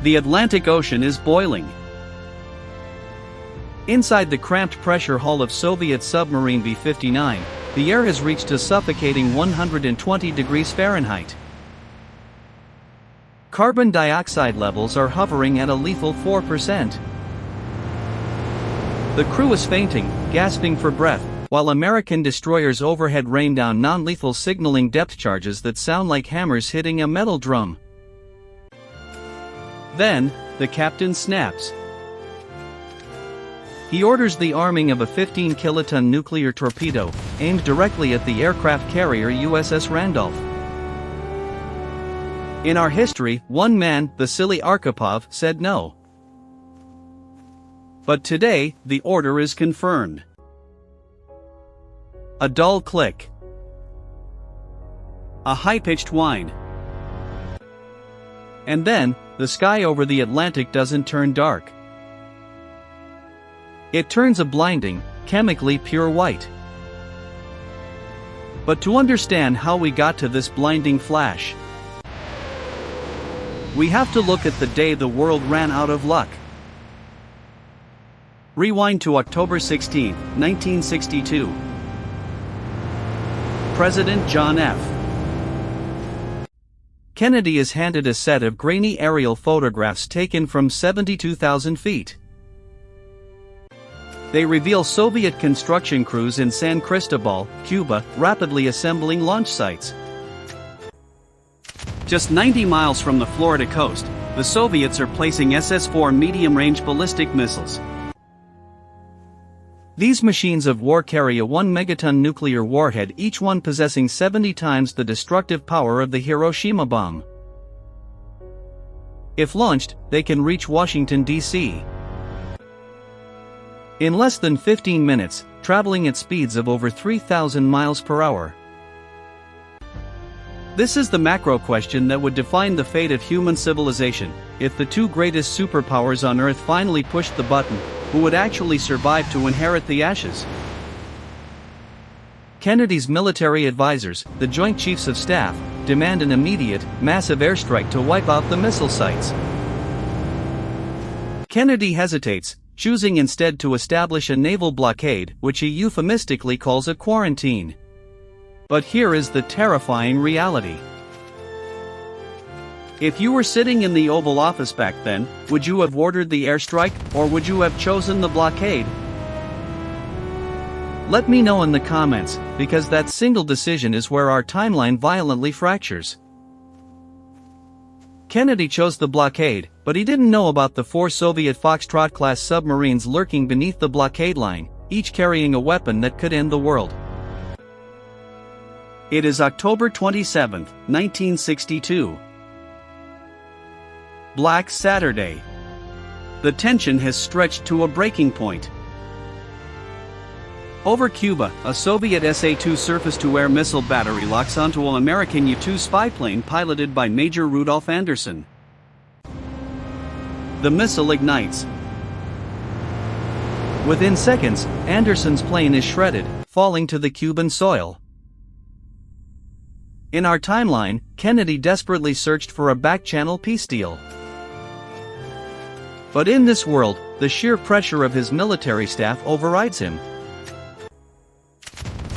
The Atlantic Ocean is boiling. Inside the cramped pressure hull of Soviet submarine B-59, the air has reached a suffocating 120 degrees Fahrenheit. Carbon dioxide levels are hovering at a lethal 4%. The crew is fainting, gasping for breath, while American destroyers overhead rain down non-lethal signaling depth charges that sound like hammers hitting a metal drum. Then, the captain snaps. He orders the arming of a 15-kiloton nuclear torpedo, aimed directly at the aircraft carrier USS Randolph. In our history, one man, Vasily Arkhipov, said no. But today, the order is confirmed. A dull click. A high-pitched whine. And then, the sky over the Atlantic doesn't turn dark. It turns a blinding, chemically pure white. But to understand how we got to this blinding flash, we have to look at the day the world ran out of luck. Rewind to October 16, 1962. President John F. Kennedy is handed a set of grainy aerial photographs taken from 72,000 feet. They reveal Soviet construction crews in San Cristobal, Cuba, rapidly assembling launch sites. Just 90 miles from the Florida coast, the Soviets are placing SS-4 medium-range ballistic missiles. These machines of war carry a 1-megaton nuclear warhead, each one possessing 70 times the destructive power of the Hiroshima bomb. If launched, they can reach Washington, D.C. in less than 15 minutes, traveling at speeds of over 3,000 miles per hour. This is the macro question that would define the fate of human civilization. If the two greatest superpowers on Earth finally pushed the button, who would actually survive to inherit the ashes? Kennedy's military advisors, the Joint Chiefs of Staff, demand an immediate, massive airstrike to wipe out the missile sites. Kennedy hesitates, choosing instead to establish a naval blockade, which he euphemistically calls a quarantine. But here is the terrifying reality. If you were sitting in the Oval Office back then, would you have ordered the airstrike, or would you have chosen the blockade? Let me know in the comments, because that single decision is where our timeline violently fractures. Kennedy chose the blockade, but he didn't know about the 4 Soviet Foxtrot-class submarines lurking beneath the blockade line, each carrying a weapon that could end the world. It is October 27, 1962. Black Saturday. The tension has stretched to a breaking point. Over Cuba, a Soviet SA-2 surface-to-air missile battery locks onto an American U-2 spy plane piloted by Major Rudolph Anderson. The missile ignites. Within seconds, Anderson's plane is shredded, falling to the Cuban soil. In our timeline, Kennedy desperately searched for a back-channel peace deal. But in this world, the sheer pressure of his military staff overrides him.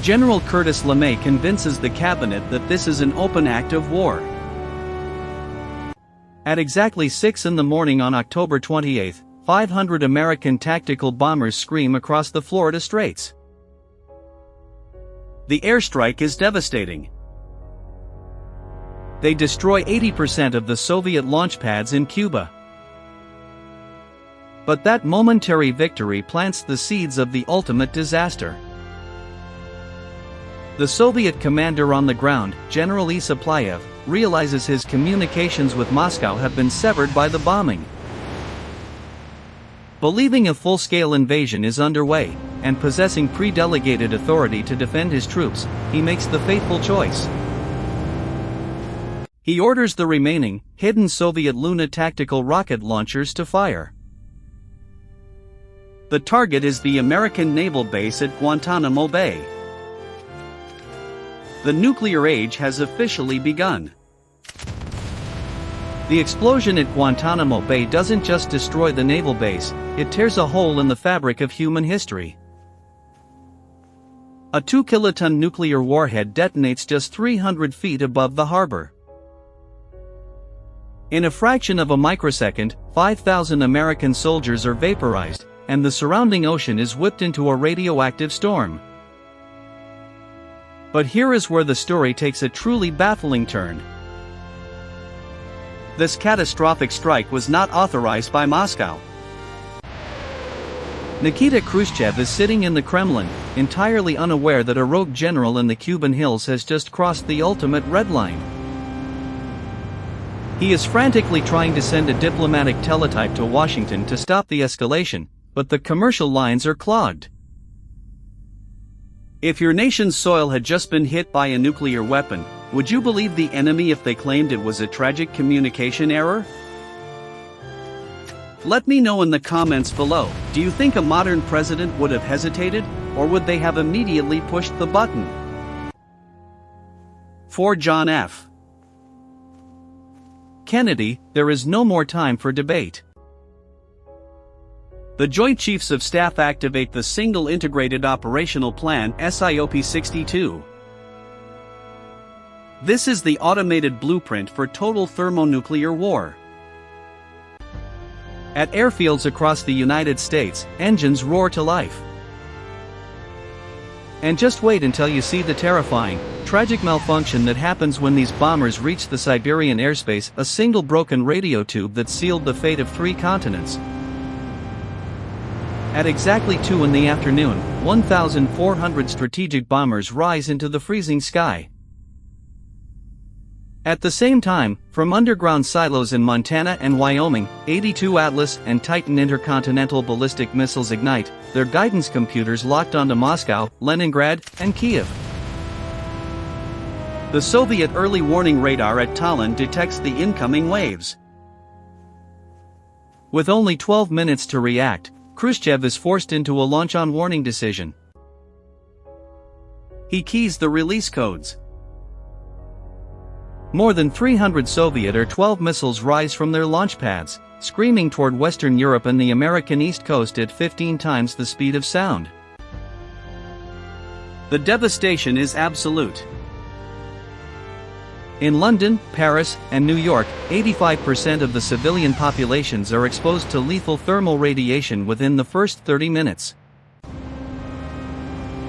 General Curtis LeMay convinces the cabinet that this is an open act of war. At exactly 6 in the morning on October 28, 500 American tactical bombers scream across the Florida Straits. The airstrike is devastating. They destroy 80% of the Soviet launch pads in Cuba. But that momentary victory plants the seeds of the ultimate disaster. The Soviet commander on the ground, General E. Saplayev, realizes his communications with Moscow have been severed by the bombing. Believing a full-scale invasion is underway, and possessing pre-delegated authority to defend his troops, he makes the fateful choice. He orders the remaining, hidden Soviet Luna tactical rocket launchers to fire. The target is the American naval base at Guantánamo Bay. The nuclear age has officially begun. The explosion at Guantánamo Bay doesn't just destroy the naval base, it tears a hole in the fabric of human history. A 2-kiloton nuclear warhead detonates just 300 feet above the harbor. In a fraction of a microsecond, 5,000 American soldiers are vaporized, and the surrounding ocean is whipped into a radioactive storm. But here is where the story takes a truly baffling turn. This catastrophic strike was not authorized by Moscow. Nikita Khrushchev is sitting in the Kremlin, entirely unaware that a rogue general in the Cuban hills has just crossed the ultimate red line. He is frantically trying to send a diplomatic teletype to Washington to stop the escalation, but the commercial lines are clogged. If your nation's soil had just been hit by a nuclear weapon, would you believe the enemy if they claimed it was a tragic communication error? Let me know in the comments below. Do you think a modern president would have hesitated, or would they have immediately pushed the button? For John F. Kennedy, there is no more time for debate. The Joint Chiefs of Staff activate the Single Integrated Operational Plan SIOP-62. This is the automated blueprint for total thermonuclear war. At airfields across the United States, engines roar to life. And just wait until you see the terrifying, tragic malfunction that happens when these bombers reach the Siberian airspace, a single broken radio tube that sealed the fate of 3 continents. At exactly 2 in the afternoon, 1,400 strategic bombers rise into the freezing sky. At the same time, from underground silos in Montana and Wyoming, 82 Atlas and Titan intercontinental ballistic missiles ignite, their guidance computers locked onto Moscow, Leningrad, and Kiev. The Soviet early warning radar at Tallinn detects the incoming waves. With only 12 minutes to react, Khrushchev is forced into a launch-on-warning decision. He keys the release codes. More than 300 Soviet Ir-12 missiles rise from their launch pads, screaming toward Western Europe and the American East Coast at 15 times the speed of sound. The devastation is absolute. In London, Paris, and New York, 85% of the civilian populations are exposed to lethal thermal radiation within the first 30 minutes.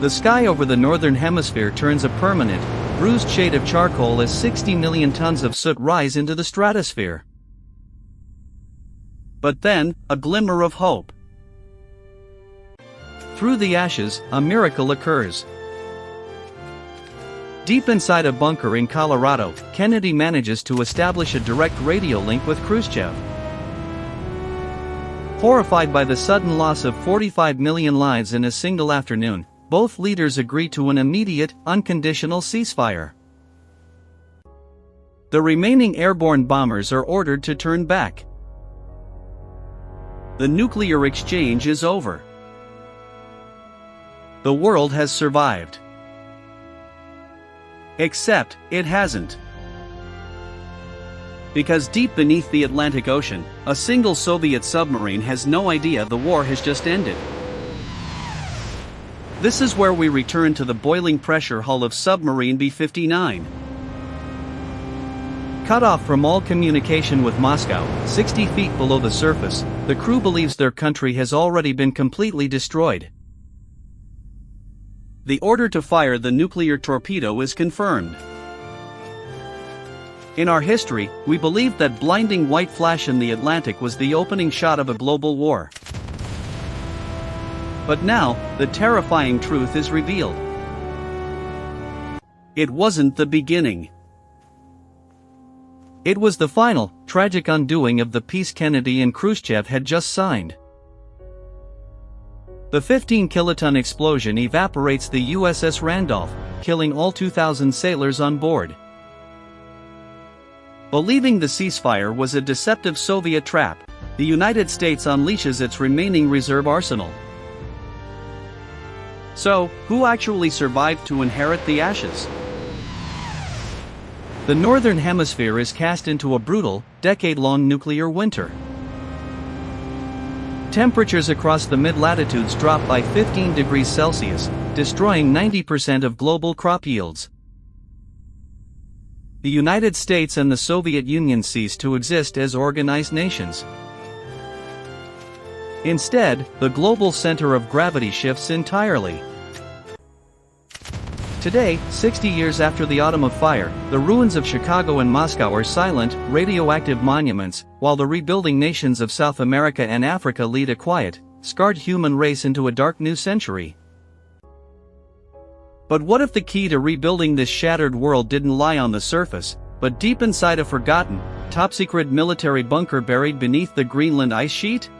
The sky over the northern hemisphere turns a permanent, bruised shade of charcoal as 60 million tons of soot rise into the stratosphere. But then, a glimmer of hope. Through the ashes, a miracle occurs. Deep inside a bunker in Colorado, Kennedy manages to establish a direct radio link with Khrushchev. Horrified by the sudden loss of 45 million lives in a single afternoon, both leaders agree to an immediate, unconditional ceasefire. The remaining airborne bombers are ordered to turn back. The nuclear exchange is over. The world has survived. Except, it hasn't. Because deep beneath the Atlantic Ocean, a single Soviet submarine has no idea the war has just ended. This is where we return to the boiling pressure hull of submarine B-59. Cut off from all communication with Moscow, 60 feet below the surface, the crew believes their country has already been completely destroyed. The order to fire the nuclear torpedo is confirmed. In our history, we believed that blinding white flash in the Atlantic was the opening shot of a global war. But now, the terrifying truth is revealed. It wasn't the beginning. It was the final, tragic undoing of the peace Kennedy and Khrushchev had just signed. The 15-kiloton explosion evaporates the USS Randolph, killing all 2,000 sailors on board. Believing the ceasefire was a deceptive Soviet trap, the United States unleashes its remaining reserve arsenal. So, who actually survived to inherit the ashes? The northern hemisphere is cast into a brutal, decade-long nuclear winter. Temperatures across the mid-latitudes drop by 15 degrees Celsius, destroying 90% of global crop yields. The United States and the Soviet Union cease to exist as organized nations. Instead, the global center of gravity shifts entirely. Today, 60 years after the Autumn of Fire, the ruins of Chicago and Moscow are silent, radioactive monuments, while the rebuilding nations of South America and Africa lead a quiet, scarred human race into a dark new century. But what if the key to rebuilding this shattered world didn't lie on the surface, but deep inside a forgotten, top-secret military bunker buried beneath the Greenland ice sheet?